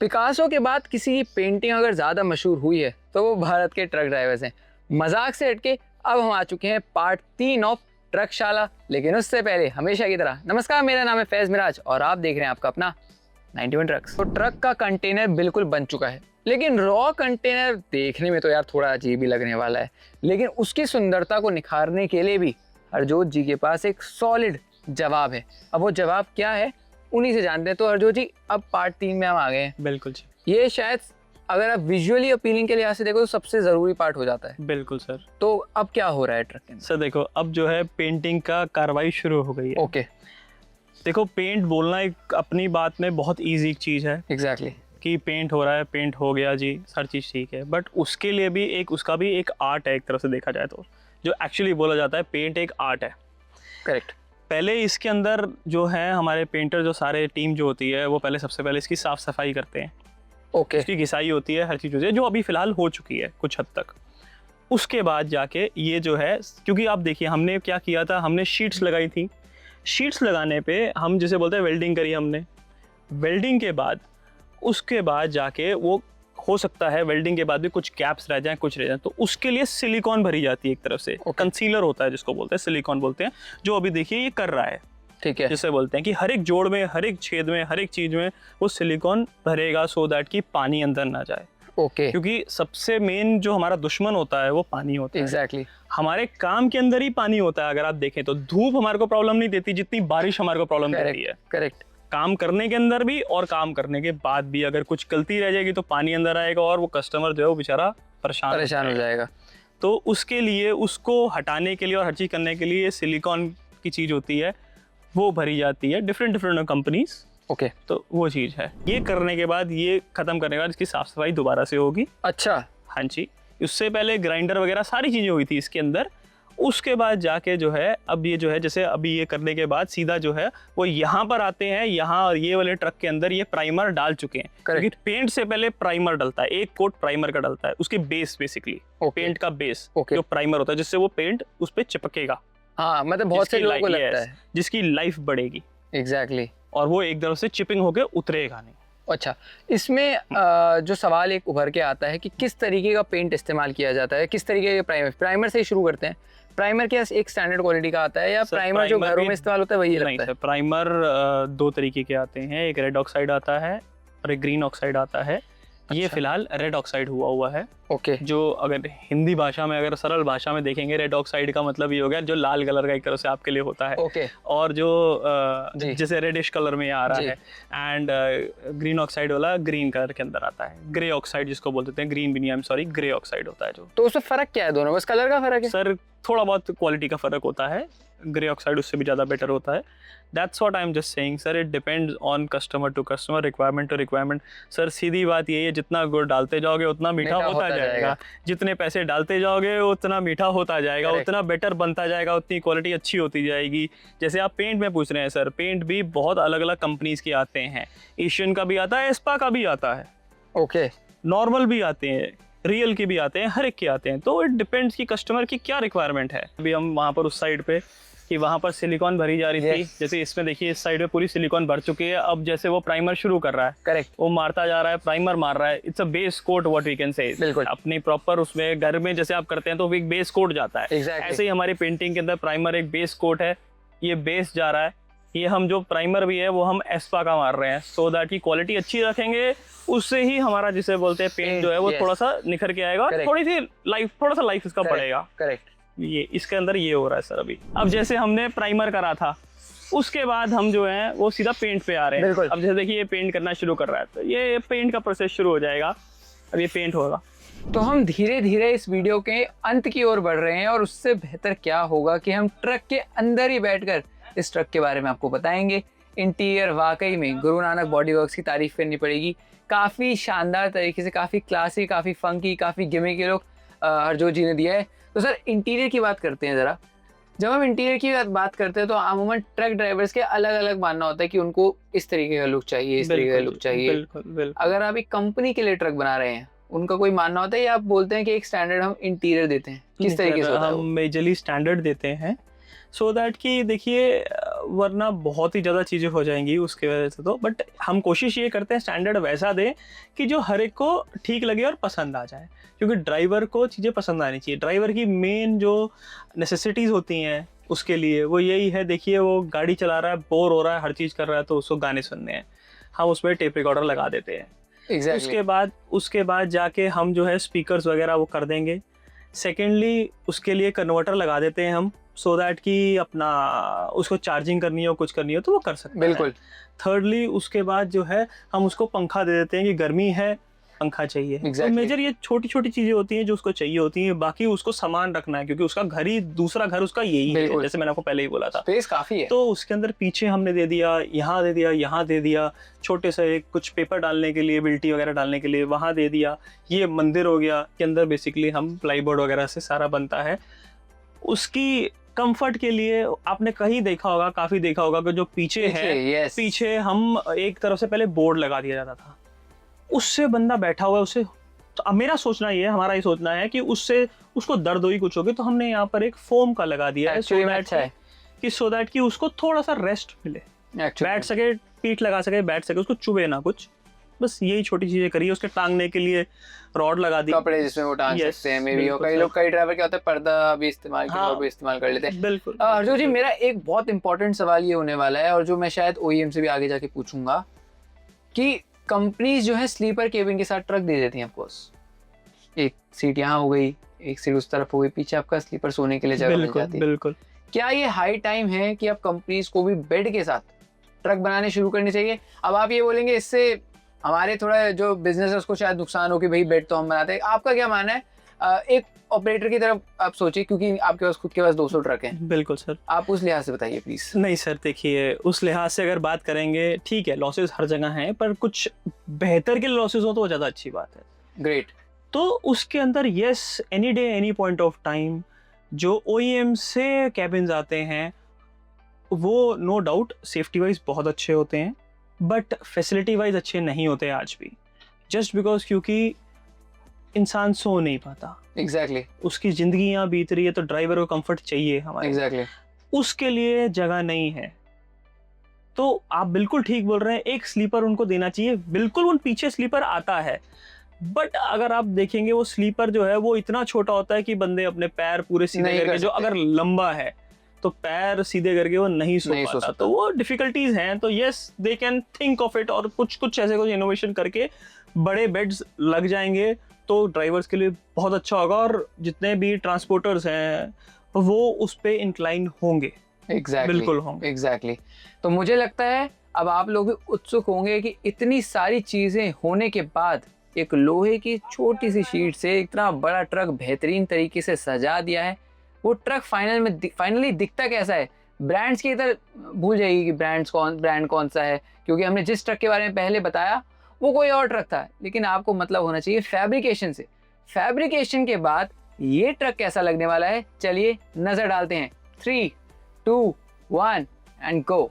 Picasso के बाद किसी की पेंटिंग अगर ज़्यादा मशहूर हुई है तो वो भारत के ट्रक ड्राइवर्स हैं। मजाक से हटके अब हम आ चुके हैं पार्ट 3 ऑफ ट्रकशाला, लेकिन उससे पहले हमेशा की तरह नमस्कार, मेरा नाम है फैज़ मिराज और आप देख रहे हैं आपका अपना 91 ट्रक्स। तो ट्रक का कंटेनर बिल्कुल बन चुका है, लेकिन रॉ कंटेनर देखने में तो यार थोड़ा अजीब ही लगने वाला है, लेकिन उसकी सुंदरता को निखारने के लिए भी हरजोत जी के पास एक सॉलिड जवाब है। अब वो जवाब क्या है उन्हीं से जानते हैं। तो हरजोत जी, अब पार्ट 3 में हम आ गए हैं। बिल्कुल जी। ये शायद अगर आप विजुअली अपीलिंग के लिहाज से देखो तो सबसे ज़रूरी पार्ट हो जाता है। बिल्कुल सर। तो अब क्या हो रहा है ट्रक के अंदर? सर देखो, अब जो है पेंटिंग का कार्रवाई शुरू हो गई है। ओके, देखो, पेंट बोलना एक अपनी बात में बहुत ईजी चीज़ है। एग्जैक्टली। कि पेंट हो रहा है, पेंट हो गया जी, हर चीज़ ठीक है, बट उसके लिए भी उसका भी एक आर्ट है। एक तरफ से देखा जाए तो जो एक्चुअली बोला जाता है पेंट एक आर्ट है। करेक्ट। पहले इसके अंदर जो है हमारे पेंटर जो सारे टीम जो होती है वो पहले सबसे पहले इसकी साफ़ सफाई करते हैं। ओके। इसकी घिसाई होती है, हर चीज़ होती है, जो अभी फ़िलहाल हो चुकी है कुछ हद तक। उसके बाद जाके ये जो है, क्योंकि आप देखिए हमने क्या किया था, हमने शीट्स लगाई थी। शीट्स लगाने पे हम जिसे बोलते हैं वेल्डिंग करी हमने। वेल्डिंग के बाद उसके बाद जाके वो हो सकता है वेल्डिंग के बाद भी कुछ गैप्स रह जाएं, कुछ रह जाएं, तो उसके लिए सिलिकॉन भरी जाती है एक तरफ से। कंसीलर होता है जिसको बोलते हैं, सिलिकॉन बोलते हैं, जो अभी देखिए ये कर रहा है। ठीक है। जिसे बोलते हैं कि हर एक जोड़ में, हर एक छेद में, हर एक चीज में वो सिलिकॉन भरेगा सो दैट कि पानी अंदर ना जाए। ओके। क्योंकि सबसे मेन जो हमारा दुश्मन होता है वो पानी होता है। एग्जैक्टली। हमारे काम के अंदर ही पानी होता है। अगर आप देखें तो धूप हमारे को प्रॉब्लम नहीं देती जितनी बारिश हमारे को प्रॉब्लम देती है। करेक्ट। काम करने के अंदर भी और काम करने के बाद भी अगर कुछ गलती रह जाएगी तो पानी अंदर आएगा और वो कस्टमर जो है वो बेचारा परेशान हो जाएगा। तो उसके लिए, उसको हटाने के लिए और हर चीज़ करने के लिए सिलिकॉन की चीज़ होती है, वो भरी जाती है डिफरेंट कंपनीज। ओके। तो वो चीज़ है। ये करने के बाद, ये ख़त्म करने के बाद इसकी साफ़ सफाई दोबारा से होगी। अच्छा। हाँ जी। उससे पहले ग्राइंडर वगैरह सारी चीज़ें हुई थी इसके अंदर। उसके बाद जाके जो है, अब ये जो है, जैसे अभी ये करने के बाद सीधा जो है वो यहाँ पर आते हैं। यहाँ और ये वाले ट्रक के अंदर ये प्राइमर डाल चुके हैं, क्योंकि पेंट से पहले प्राइमर डलता है। एक कोट प्राइमर का डलता है, उसके बेस बेसिकली। पेंट का बेस जो प्राइमर होता है, जिससे वो पेंट उस पर चिपकेगा। हाँ, मतलब बहुत से लोगों को लगता है जिसकी लाइफ बढ़ेगी। एग्जैक्टली। और वो एक तरफ से चिपिंग होके उतरेगा नहीं। अच्छा, इसमें जो सवाल एक उभर के आता है कि किस तरीके का पेंट इस्तेमाल किया जाता है, किस तरीके के प्राइमर से ही शुरू करते हैं। प्राइमर क्या एक स्टैंडर्ड क्वालिटी का आता है या प्राइमर जो घरों में इस्तेमाल होता है वही लगता है? प्राइमर दो तरीके के आते हैं, एक रेड ऑक्साइड आता है और एक ग्रीन ऑक्साइड आता है। ये फिलहाल रेड ऑक्साइड हुआ है। ओके। जो अगर हिंदी भाषा में, अगर सरल भाषा में देखेंगे, रेड ऑक्साइड का मतलब ये हो गया जो लाल कलर का एक तरह से आपके लिए होता है। ओके। और जो जैसे रेडिश कलर में आ रहा है, एंड ग्रीन ऑक्साइड वाला ग्रीन कलर के अंदर आता है। ग्रे ऑक्साइड जिसको बोलते हैं, ग्रीन भी नहीं, I am sorry, grey oxide होता है जो। तो उसमें फर्क क्या है? दोनों बस कलर का फर्क है सर? थोड़ा बहुत क्वालिटी का फर्क होता है। ग्रे ऑक्साइड उससे भी ज़्यादा बेटर होता है। That's what I am just saying sir, it depends on customer to customer, requirement to requirement. Sir सीधी बात यही है, जितना गुड़ डालते जाओगे उतना मीठा होता जाएगा। जितने पैसे डालते जाओगे उतना मीठा होता जाएगा, उतना बेटर बनता जाएगा, उतनी क्वालिटी अच्छी होती जाएगी। जैसे आप पेंट में पूछ रहे हैं सर, पेंट भी बहुत अलग अलग कंपनीज के आते हैं। एशियन का भी आता है, एस्पा का भी आता है। ओके। नॉर्मल भी आते हैं, रियल के भी आते हैं, हर एक के आते हैं। तो इट डिपेंड्स कि कस्टमर की क्या रिक्वायरमेंट है। अभी हम वहाँ पर उस साइड पे कि वहाँ पर सिलिकॉन भरी जा रही थी, जैसे इसमें देखिए इस साइड पे पूरी सिलिकॉन भर चुकी है। अब जैसे वो प्राइमर शुरू कर रहा है, करेक्ट, वो मारता जा रहा है, प्राइमर मार रहा है। It's a base coat, what we can say. बिल्कुल अपनी प्रॉपर उसमें घर में जैसे आप करते हैं तो एक बेस कोट जाता है। ऐसे ही हमारी पेंटिंग के अंदर प्राइमर एक बेस कोट है, ये बेस जा रहा है। ये हम जो प्राइमर भी है वो हम एस्पा का मार रहे हैं, सो दैट की क्वालिटी अच्छी रखेंगे। उससे ही हमारा जिसे बोलते हैं पेंट जो है वो थोड़ा सा निखर के आएगा, थोड़ी सी लाइफ, थोड़ा सा लाइफ इसका बढ़ेगा। करेक्ट। ये इसके अंदर ये हो रहा है सर अभी। अब जैसे हमने प्राइमर करा था, उसके बाद हम जो है वो सीधा पेंट पे आ रहे हैं। अब जैसे देखिए ये पेंट करना शुरू कर रहा है, तो ये पेंट का प्रोसेस शुरू हो जाएगा। अब ये पेंट होगा। तो हम धीरे धीरे इस वीडियो के अंत की ओर बढ़ रहे हैं, और उससे बेहतर क्या होगा कि हम ट्रक के अंदर ही बैठकर इस ट्रक के बारे में आपको बताएंगे। इंटीरियर वाकई में गुरु नानक बॉडी वर्क्स की तारीफ करनी पड़ेगी। काफ़ी शानदार तरीके से, काफ़ी क्लासी, काफ़ी फंकी, काफ़ी गिमिकी लुक हरजोत जी ने दिया है। तो सर इंटीरियर की बात करते हैं ज़रा। जब हम इंटीरियर की बात करते हैं तो अमूमन ट्रक ड्राइवर्स के अलग अलग मानना होता है कि उनको इस तरीके का लुक चाहिए, इस तरीके का लुक चाहिए। बिल्कुल। अगर आप एक कंपनी के लिए ट्रक बना रहे हैं, उनका कोई मानना होता है या आप बोलते हैं कि एक स्टैंडर्ड हम इंटीरियर देते हैं? किस तरीके से होता है? हम मेजरली स्टैंडर्ड देते हैं, सो दैट कि देखिए वरना बहुत ही ज़्यादा चीज़ें हो जाएंगी उसकी वजह से। तो बट हम कोशिश ये करते हैं स्टैंडर्ड वैसा दें कि जो हर एक को ठीक लगे और पसंद आ जाए, क्योंकि ड्राइवर को चीज़ें पसंद आनी चाहिए। ड्राइवर की मेन जो नेसेसिटीज़ होती हैं उसके लिए वो यही है, देखिए वो गाड़ी चला रहा है, बोर हो रहा है, हर चीज़ कर रहा है, तो उसको गाने सुनने हैं, हम उसमें टेप रिकॉर्डर लगा देते हैं। एग्जैक्टली। उसके बाद जाके हम जो है स्पीकर्स वगैरह वो कर देंगे। सेकेंडली उसके लिए कन्वर्टर लगा देते हैं हम, सो दैट कि अपना उसको चार्जिंग करनी हो, कुछ करनी हो तो वो कर सकते हैं। बिल्कुल। थर्डली उसके बाद जो है हम उसको पंखा दे देते हैं कि गर्मी है, पंखा चाहिए। Exactly. तो मेजर ये छोटी छोटी चीजें होती हैं जो उसको चाहिए होती हैं, बाकी उसको सामान रखना है, क्योंकि उसका घर ही, दूसरा घर उसका यही है, बिल्कुल। जैसे मैंने आपको पहले ही बोला था। स्पेस काफी है। तो उसके अंदर पीछे हमने दे दिया, यहाँ दे दिया, यहाँ दे दिया, छोटे से कुछ पेपर डालने के लिए, बिल्टी वगैरह डालने के लिए वहाँ दे दिया। ये मंदिर हो गया के अंदर बेसिकली हम प्लाईबोर्ड वगैरह से सारा बनता है। उसकी कंफर्ट के लिए आपने कहीं देखा होगा, काफी देखा होगा कि जो पीछे है, yes. पीछे हम एक तरफ से पहले बोर्ड लगा दिया जाता था, उससे बंदा बैठा हुआ है, उससे तो अब मेरा सोचना ये है, हमारा ये सोचना है कि उससे उसको दर्द हुई कुछ होगी, तो हमने यहाँ पर एक फोम का लगा दिया है, सो दैट कि उसको थोड़ा सा रेस्ट मिले, बैठ सके, पीठ लगा सके, बैठ सके, उसको चुभे ना कुछ। बस यही छोटी चीजें करी। उसके टांगने के लिए रॉड लगा दी, कपड़े जिसमें वो टांग Yes, सकते हैं। मे बी बिल्कुल कई लोग, कई ड्राइवर क्या होता है, पर्दा भी इस्तेमाल हाँ, भी इस्तेमाल कर लेते हैं। बिल्कुल। हरजोत जी, मेरा एक बहुत इंपॉर्टेंट सवाल ये होने वाला है, और जो मैं शायद OEM से भी आगे जाके पूछूंगा, कि कंपनीज जो है स्लीपर केबिन के साथ ट्रक दे देती हैं ऑफकोर्स। एक सीट यहाँ हो गई, एक सीट उस तरफ हो गई, पीछे आपका स्लीपर सोने के लिए जगह मिल जाती है। बिल्कुल। क्या ये हाई टाइम है कि अब कंपनीज को भी बेड के साथ ट्रक बनाने शुरू करनी चाहिए? अब आप ये बोलेंगे इससे हमारे थोड़ा जो बिजनेस है उसको शायद नुकसान हो कि भाई बेड तो हम बनाते हैं, आपका क्या मानना है? एक ऑपरेटर की तरफ आप सोचिए, क्योंकि आपके पास खुद के पास 200 ट्रक हैं। बिल्कुल सर। आप उस लिहाज से बताइए प्लीज। नहीं सर, देखिए उस लिहाज से अगर बात करेंगे, ठीक है लॉसेस हर जगह हैं, पर कुछ बेहतर के लॉसेस हो तो वो ज़्यादा अच्छी बात है। ग्रेट। तो उसके अंदर yes, any day any point of time जो OEM से कैबिन्स आते हैं वो नो डाउट सेफ्टी वाइज बहुत अच्छे होते हैं, बट फैसिलिटी वाइज अच्छे नहीं होते आज भी, जस्ट बिकॉज क्योंकि इंसान सो नहीं पाता। एग्जैक्टली। उसकी जिंदगी यहाँ बीत रही है, तो ड्राइवर को कंफर्ट चाहिए हमारे। एग्जैक्टली। उसके लिए जगह नहीं है। तो आप बिल्कुल ठीक बोल रहे हैं, एक स्लीपर उनको देना चाहिए। बिल्कुल उन पीछे स्लीपर आता है, बट अगर आप देखेंगे वो स्लीपर जो है वो इतना छोटा होता है कि बंदे अपने पैर पूरे सीधे करके, जो अगर लंबा है तो पैर सीधे करके वो नहीं सो पाता। तो वो डिफिकल्टीज हैं। तो yes, they can think of it, और कुछ ऐसे कुछ इनोवेशन करके बड़े बेड्स लग जाएंगे तो ड्राइवर्स के लिए बहुत अच्छा होगा, और जितने भी ट्रांसपोर्टर्स हैं वो उस पे इंक्लाइन होंगे। बिल्कुल होंगे। एग्जैक्टली। तो मुझे लगता है अब आप लोग भी उत्सुक होंगे कि इतनी सारी चीजें होने के बाद एक लोहे की छोटी सी शीट से इतना बड़ा ट्रक बेहतरीन तरीके से सजा दिया है। वो ट्रक फाइनली दिखता कैसा है? ब्रांड्स की इधर भूल जाएगी कि ब्रांड कौन सा है, क्योंकि हमने जिस ट्रक के बारे में पहले बताया वो कोई और ट्रक था, लेकिन आपको मतलब होना चाहिए फैब्रिकेशन से। फैब्रिकेशन के बाद ये ट्रक कैसा लगने वाला है, चलिए नजर डालते हैं। 3, 2, 1 एंड गो।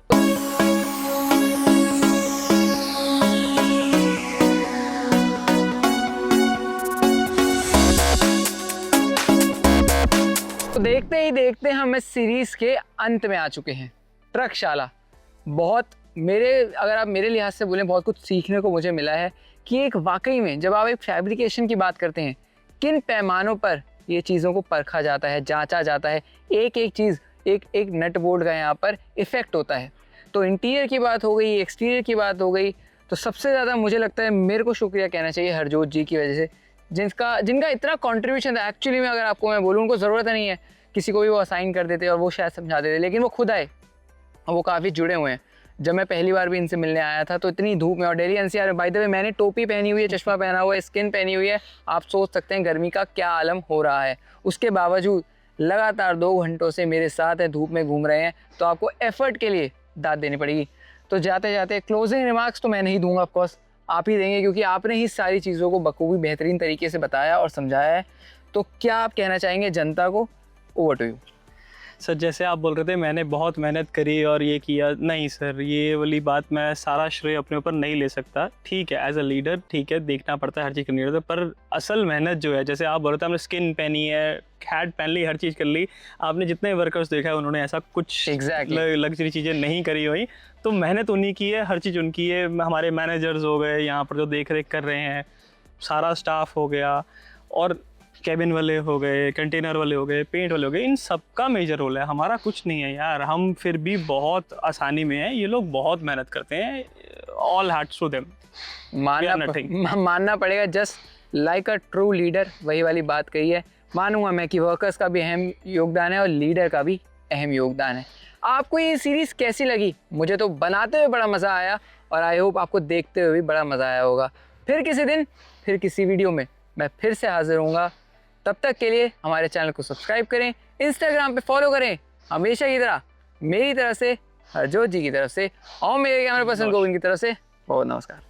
तो देखते ही देखते हम इस सीरीज के अंत में आ चुके हैं। ट्रकशाला बहुत, अगर आप मेरे लिहाज से बोलें, बहुत कुछ सीखने को मुझे मिला है कि एक वाकई में जब आप एक फैब्रिकेशन की बात करते हैं, किन पैमानों पर ये चीज़ों को परखा जाता है, जांचा जाता है, एक एक चीज़, एक नट बोल्ट का यहाँ पर इफेक्ट होता है। तो इंटीरियर की बात हो गई, एक्सटीरियर की बात हो गई, तो सबसे ज़्यादा मुझे लगता है मेरे को शुक्रिया कहना चाहिए हरजोत जी की वजह से, जिनका इतना कंट्रीब्यूशन था। एक्चुअली में अगर आपको मैं बोलूँ, उनको ज़रूरत नहीं है, किसी को भी वो असाइन कर देते और वो शायद समझा देते, लेकिन वो खुद आए और वो काफ़ी जुड़े हुए हैं। जब मैं पहली बार भी इनसे मिलने आया था तो इतनी धूप में, और दिल्ली NCR में, बाय द वे मैंने टोपी पहनी हुई है, चश्मा पहना हुआ है, स्किन पहनी हुई है, आप सोच सकते हैं गर्मी का क्या आलम हो रहा है। उसके बावजूद लगातार 2 घंटों से मेरे साथ है, धूप में घूम रहे हैं, तो आपको एफर्ट के लिए दाद देनी पड़ेगी। तो जाते जाते क्लोजिंग रिमार्क्स तो मैं नहीं दूंगा, ऑफकोर्स आप ही देंगे, क्योंकि आपने ही सारी चीज़ों को बखूबी बेहतरीन तरीके से बताया और समझाया है। तो क्या आप कहना चाहेंगे जनता को? Over to you. सर जैसे आप बोल रहे थे मैंने बहुत मेहनत करी और ये किया, नहीं सर ये वाली बात मैं सारा श्रेय अपने ऊपर नहीं ले सकता। ठीक है एज अ लीडर ठीक है देखना पड़ता है हर चीज़ करनी पड़ती है, पर असल मेहनत जो है जैसे आप बोल रहे थे हमने स्किन पहनी है, हैट पहन ली, हर चीज़ कर ली, आपने जितने वर्कर्स देखा है उन्होंने ऐसा कुछ लग्जरी चीज़ें नहीं करी हुई, तो मेहनत उन्हीं की है, हर चीज़ उनकी है। हमारे मैनेजर्स हो गए यहाँ पर जो देख रेख कर रहे हैं, सारा स्टाफ हो गया, और कैबिन वाले हो गए, कंटेनर वाले हो गए, पेंट वाले हो गए, इन सब का मेजर रोल है। हमारा कुछ नहीं है यार, हम फिर भी बहुत आसानी में हैं, ये लोग बहुत मेहनत करते हैं। ऑल हैट्स टू देम, मानना पड़ेगा, just like a true leader, वही वाली बात कही है। मानूंगा मैं कि वर्कर्स का भी अहम योगदान है और लीडर का भी अहम योगदान है। आपको ये सीरीज़ कैसी लगी? मुझे तो बनाते हुए बड़ा मज़ा आया और आई होप आपको देखते हुए भी बड़ा मज़ा आया होगा। फिर किसी दिन फिर किसी वीडियो में मैं फिर से हाजिर होऊंगा। तब तक के लिए हमारे चैनल को सब्सक्राइब करें, इंस्टाग्राम पे फॉलो करें, हमेशा की तरह मेरी तरफ से, हरजोत जी की तरफ से और मेरे कैमरा पर्सन गोविंद की तरफ से बहुत नमस्कार।